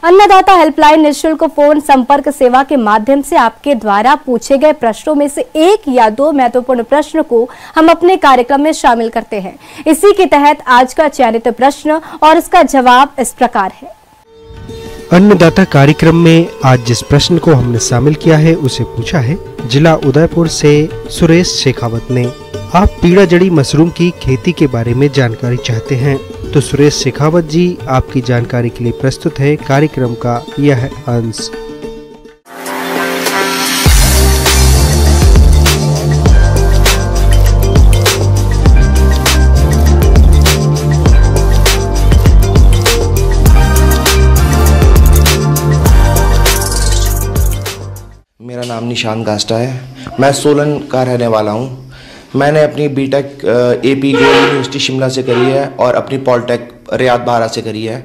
अन्नदाता हेल्पलाइन निःशुल्क फोन संपर्क सेवा के माध्यम से आपके द्वारा पूछे गए प्रश्नों में से एक या दो महत्वपूर्ण प्रश्न को हम अपने कार्यक्रम में शामिल करते हैं। इसी के तहत आज का चयनित प्रश्न और इसका जवाब इस प्रकार है। अन्नदाता कार्यक्रम में आज जिस प्रश्न को हमने शामिल किया है उसे पूछा है जिला उदयपुर से सुरेश शेखावत ने। आप पीड़ा जड़ी मशरूम की खेती के बारे में जानकारी चाहते हैं तो सुरेश शेखावत जी आपकी जानकारी के लिए प्रस्तुत है कार्यक्रम का यह अंश। मेरा नाम निशांत गास्टा है। मैं सोलन का रहने वाला हूँ। मैंने अपनी बीटेक AP गोल्ड यूनिवर्सिटी शिमला से करी है और अपनी पॉलिटेक रियाद बाहरा से करी है।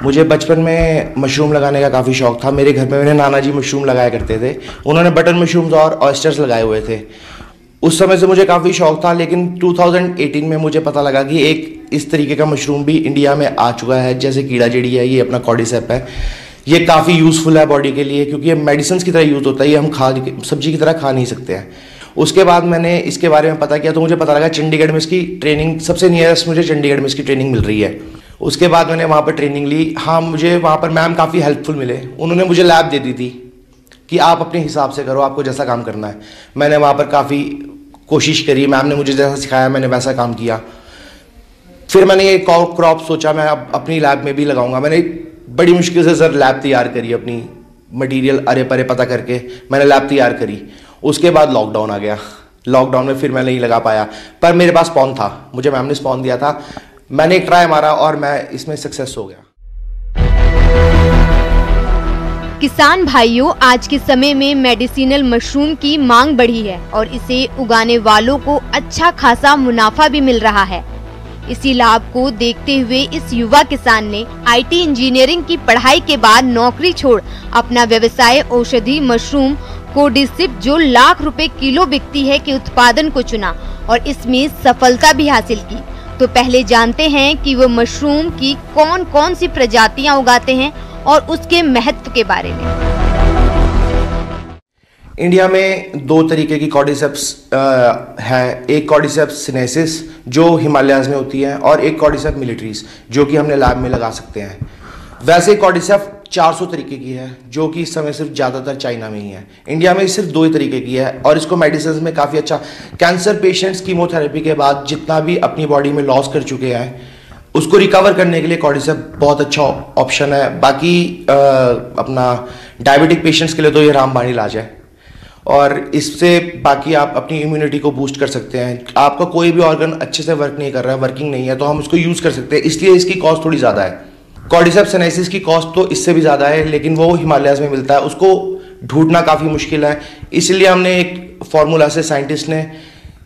मुझे बचपन में मशरूम लगाने का काफ़ी शौक़ था। मेरे घर में मेरे नाना जी मशरूम लगाया करते थे। उन्होंने बटन मशरूम्स और ऑयस्टर्स लगाए हुए थे। उस समय से मुझे काफ़ी शौक़ था, लेकिन 2018 में मुझे पता लगा कि एक इस तरीके का मशरूम भी इंडिया में आ चुका है, जैसे कीड़ा जड़ी है, ये अपना कॉर्डिसेप है। ये काफ़ी यूज़फुल है बॉडी के लिए, क्योंकि ये मेडिसिन की तरह यूज़ होता है। ये हम सब्जी की तरह खा नहीं सकते हैं। उसके बाद मैंने इसके बारे में पता किया तो मुझे पता लगा चंडीगढ़ में इसकी ट्रेनिंग सबसे नियरेस्ट मुझे चंडीगढ़ में इसकी ट्रेनिंग मिल रही है। उसके बाद मैंने वहाँ पर ट्रेनिंग ली। हाँ, मुझे वहाँ पर मैम काफ़ी हेल्पफुल मिले। उन्होंने मुझे लैब दे दी थी कि आप अपने हिसाब से करो, आपको जैसा काम करना है। मैंने वहाँ पर काफ़ी कोशिश करी। मैम ने मुझे जैसा सिखाया मैंने वैसा काम किया। फिर मैंने ये क्रॉप सोचा मैं अब अपनी लैब में भी लगाऊंगा। मैंने बड़ी मुश्किल से सर लैब तैयार करी, अपनी मटेरियल अरे परे पता करके मैंने लैब तैयार करी। उसके बाद लॉकडाउन आ गया। लॉकडाउन में फिर मैं नहीं लगा पाया, पर मेरे पास स्पॉन था। मुझे मैम ने स्पॉन दिया था। मैंने एक ट्राई मारा और मैं इसमें सक्सेस हो गया। किसान भाइयों, आज के समय में मेडिसिनल मशरूम की मांग बढ़ी है और इसे उगाने वालों को अच्छा खासा मुनाफा भी मिल रहा है। इसी लाभ को देखते हुए इस युवा किसान ने IT इंजीनियरिंग की पढ़ाई के बाद नौकरी छोड़ अपना व्यवसाय औषधि मशरूम कोर्डिसिप जो लाख रुपए किलो बिकती है के उत्पादन को चुना और इसमें सफलता भी हासिल की। तो पहले जानते हैं कि वो मशरूम की कौन कौन सी प्रजातियां उगाते हैं और उसके महत्व के बारे में। इंडिया में दो तरीके की कॉर्डिसेप्स है। एक कॉर्डिसेप्स सिनेसिस जो हिमालयाज में होती है और एक कॉर्डिसेप मिलिट्रीज जो कि हमने लैब में लगा सकते हैं। वैसे कॉर्डिसेप 400 तरीके की है जो कि इस समय सिर्फ ज़्यादातर चाइना में ही है। इंडिया में सिर्फ 2 ही तरीके की है और इसको मेडिसिन में काफ़ी अच्छा, कैंसर पेशेंट्स कीमोथेरेपी के बाद जितना भी अपनी बॉडी में लॉस कर चुके हैं उसको रिकवर करने के लिए कॉर्डिसेप बहुत अच्छा ऑप्शन है। बाकी अपना डायबिटिक पेशेंट्स के लिए तो ये रामबाण इलाज है और इससे बाकी आप अपनी इम्यूनिटी को बूस्ट कर सकते हैं। आपका कोई भी ऑर्गन अच्छे से वर्क नहीं कर रहा है, वर्किंग नहीं है, तो हम उसको यूज़ कर सकते हैं। इसलिए इसकी कॉस्ट थोड़ी ज़्यादा है। कॉर्डिसेप सिनेसिस की कॉस्ट तो इससे भी ज़्यादा है, लेकिन वो हिमालयाज में मिलता है, उसको ढूंढना काफ़ी मुश्किल है। इसलिए हमने एक फार्मूला से साइंटिस्ट ने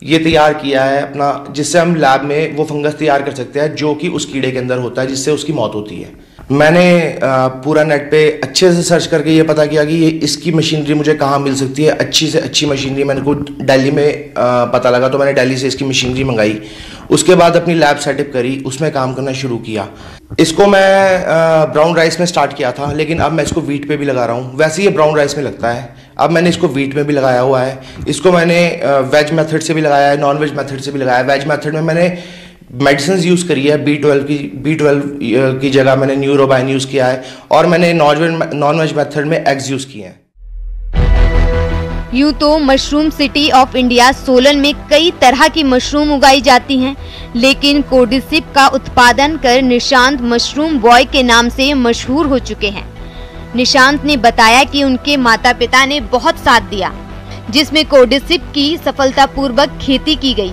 ये तैयार किया है अपना, जिससे हम लैब में वो फंगस तैयार कर सकते हैं जो कि उस कीड़े के अंदर होता है, जिससे उसकी मौत होती है। मैंने पूरा नेट पे अच्छे से सर्च करके ये पता किया कि ये इसकी मशीनरी मुझे कहाँ मिल सकती है, अच्छी से अच्छी मशीनरी। मैंने को दिल्ली में पता लगा तो मैंने दिल्ली से इसकी मशीनरी मंगाई। उसके बाद अपनी लैब सेटअप करी, उसमें काम करना शुरू किया। इसको मैं ब्राउन राइस में स्टार्ट किया था, लेकिन अब मैं इसको व्हीट पे भी लगा रहा हूँ। वैसे ये ब्राउन राइस में लगता है, अब मैंने इसको व्हीट में भी लगाया हुआ है। इसको मैंने वेज मेथड से भी लगाया है, नॉन वेज मेथड से भी लगाया है। वेज मेथड में मैंने मेडिसिन यूज़ करी है। B12 की जगह मैंने न्यूरोबाइन यूज़ किया है और मैंने नॉन वेज मेथड में एग्स यूज़ किए हैं। यूं तो mushroom city of India Solan में कई तरह की मशरूम उगाई जाती हैं, लेकिन कोर्डिसिप का उत्पादन कर निशांत मशरूम बॉय के नाम से मशहूर हो चुके हैं। निशांत ने बताया कि उनके माता पिता ने बहुत साथ दिया, जिसमें कोर्डिसिप की सफलतापूर्वक खेती की गई।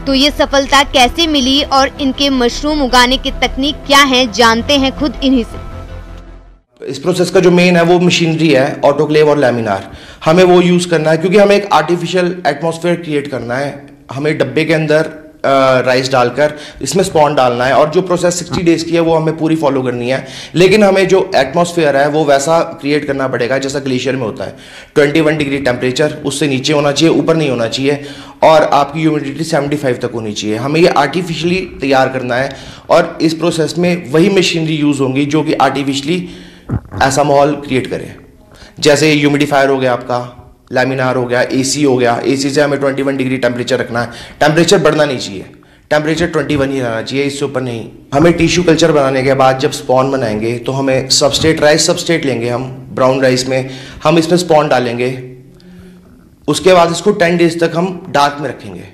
तो ये सफलता कैसे मिली और इनके मशरूम उगाने की तकनीक क्या है, जानते हैं खुद इन्हीं से। इस प्रोसेस का जो मेन है वो मशीनरी है, ऑटोक्लेव और लैमिनार। हमें वो यूज़ करना है क्योंकि हमें एक आर्टिफिशियल एटमॉस्फेयर क्रिएट करना है। हमें डब्बे के अंदर राइस डालकर इसमें स्पॉन डालना है, और जो प्रोसेस 60 डेज की है वो हमें पूरी फॉलो करनी है। लेकिन हमें जो एटमॉस्फेयर है वो वैसा क्रिएट करना पड़ेगा जैसा ग्लेशियर में होता है। 21 डिग्री टेम्परेचर, उससे नीचे होना चाहिए, ऊपर नहीं होना चाहिए, और आपकी ह्यूमिडिटी 75 तक होनी चाहिए। हमें ये आर्टिफिशियली तैयार करना है, और इस प्रोसेस में वही मशीनरी यूज़ होंगी जो कि आर्टिफिशियली ऐसा माहौल क्रिएट करे। जैसे ह्यूमिडिफायर हो गया, आपका लैमिनार हो गया, एसी हो गया। एसी से हमें 21 डिग्री टेम्परेचर रखना है, टेम्परेचर बढ़ना नहीं चाहिए, टेम्परेचर 21 ही रहना चाहिए, इससे ऊपर नहीं। हमें टिश्यू कल्चर बनाने के बाद जब स्पॉन बनाएंगे तो हमें सबस्ट्रेट, राइस सबस्ट्रेट लेंगे हम, ब्राउन राइस में हम इसमें स्पॉन डालेंगे। उसके बाद इसको 10 डेज तक हम डार्क में रखेंगे।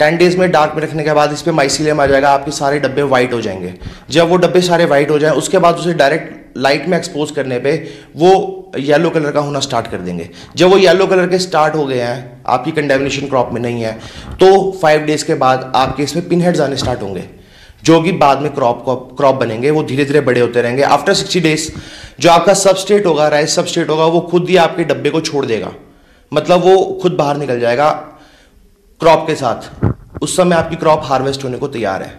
10 डेज में डार्क में रखने के बाद इस पर माइसीलियम आ जाएगा, आपके सारे डब्बे वाइट हो जाएंगे। जब वो डब्बे सारे वाइट हो जाएं, उसके बाद उसे डायरेक्ट लाइट में एक्सपोज करने पे वो येलो कलर का होना स्टार्ट कर देंगे। जब वो येलो कलर के स्टार्ट हो गए हैं, आपकी कंडेमिनेशन क्रॉप में नहीं है, तो 5 डेज के बाद आपके इसमें पिन हेड्स आने स्टार्ट होंगे, जो कि बाद में क्रॉप बनेंगे। वो धीरे धीरे बड़े होते रहेंगे। आफ्टर 60 डेज जो आपका सबस्ट्रेट होगा, राइस सबस्ट्रेट होगा, वो खुद ही आपके डब्बे को छोड़ देगा, मतलब वो खुद बाहर निकल जाएगा क्रॉप के साथ। उस समय आपकी क्रॉप हार्वेस्ट होने को तैयार है।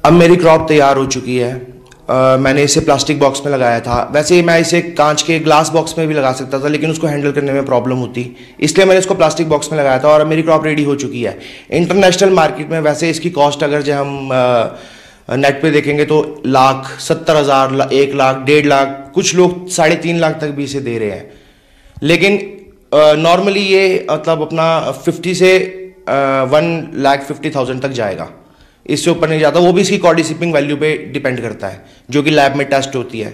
अब मेरी क्रॉप तैयार हो चुकी है। मैंने इसे प्लास्टिक बॉक्स में लगाया था। वैसे मैं इसे कांच के ग्लास बॉक्स में भी लगा सकता था, लेकिन उसको हैंडल करने में प्रॉब्लम होती, इसलिए मैंने इसको प्लास्टिक बॉक्स में लगाया था, और अब मेरी क्रॉप रेडी हो चुकी है। इंटरनेशनल मार्केट में वैसे इसकी कॉस्ट अगर जो हम नेट पे देखेंगे तो लाख, 70,000, 1 लाख, 1.5 लाख, कुछ लोग 3.5 लाख तक भी इसे दे रहे हैं। लेकिन नॉर्मली ये मतलब अपना 50 से 1,50,000 तक जाएगा, इससे ऊपर नहीं जाता। वो भी इसकी कॉडी शिपिंग वैल्यू पे डिपेंड करता है, जो कि लैब में टेस्ट होती है।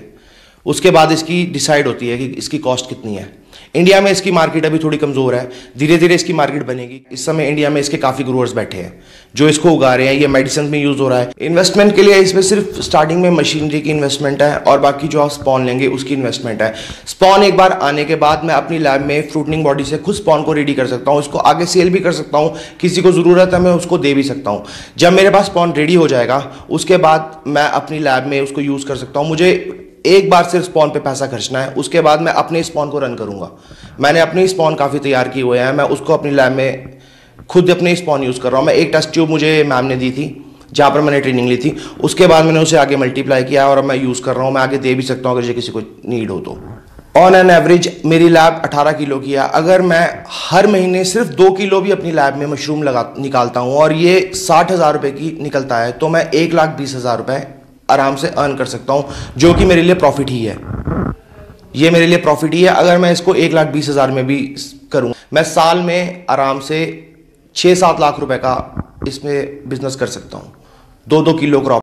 उसके बाद इसकी डिसाइड होती है कि इसकी कॉस्ट कितनी है। इंडिया में इसकी मार्केट अभी थोड़ी कमज़ोर है, धीरे धीरे इसकी मार्केट बनेगी। इस समय इंडिया में इसके काफ़ी ग्रोअर्स बैठे हैं जो इसको उगा रहे हैं। ये मेडिसिन में यूज़ हो रहा है। इन्वेस्टमेंट के लिए इसमें सिर्फ स्टार्टिंग में मशीनरी की इन्वेस्टमेंट है, और बाकी जो आप स्पॉन लेंगे उसकी इन्वेस्टमेंट है। स्पॉन एक बार आने के बाद मैं अपनी लैब में फ्रूटनिंग बॉडी से खुद स्पॉन को रेडी कर सकता हूँ, इसको आगे सेल भी कर सकता हूँ, किसी को ज़रूरत है मैं उसको दे भी सकता हूँ। जब मेरे पास स्पॉन रेडी हो जाएगा, उसके बाद मैं अपनी लैब में उसको यूज़ कर सकता हूँ। मुझे एक बार सिर्फ स्पॉन पे पैसा खर्चना है, उसके बाद मैं अपने स्पॉन को रन करूंगा। मैंने अपनी स्पॉन काफ़ी तैयार किए हुए हैं, मैं उसको अपनी लैब में खुद अपने स्पॉन यूज़ कर रहा हूँ। मैं एक टेस्ट ट्यूब मुझे मैम ने दी थी जहाँ पर मैंने ट्रेनिंग ली थी, उसके बाद मैंने उसे आगे मल्टीप्लाई किया और अब मैं यूज़ कर रहा हूँ। मैं आगे दे भी सकता हूँ अगर ये किसी को नीड हो तो। ऑन एन एवरेज मेरी लैब 18 किलो की है। अगर मैं हर महीने सिर्फ 2 किलो भी अपनी लैब में मशरूम निकालता हूँ और ये 60,000 रुपये की निकलता है, तो मैं 1,20,000 रुपये आराम से अर्न कर सकता हूँ, जो कि मेरे लिए प्रॉफिट ही है। ये मेरे लिए प्रॉफिट ही है। अगर मैं इसको 1,20,000 में भी करूँ, मैं साल में आराम से 6-7 लाख रुपए का इसमें बिजनेस कर सकता हूँ 2-2 किलो क्रॉप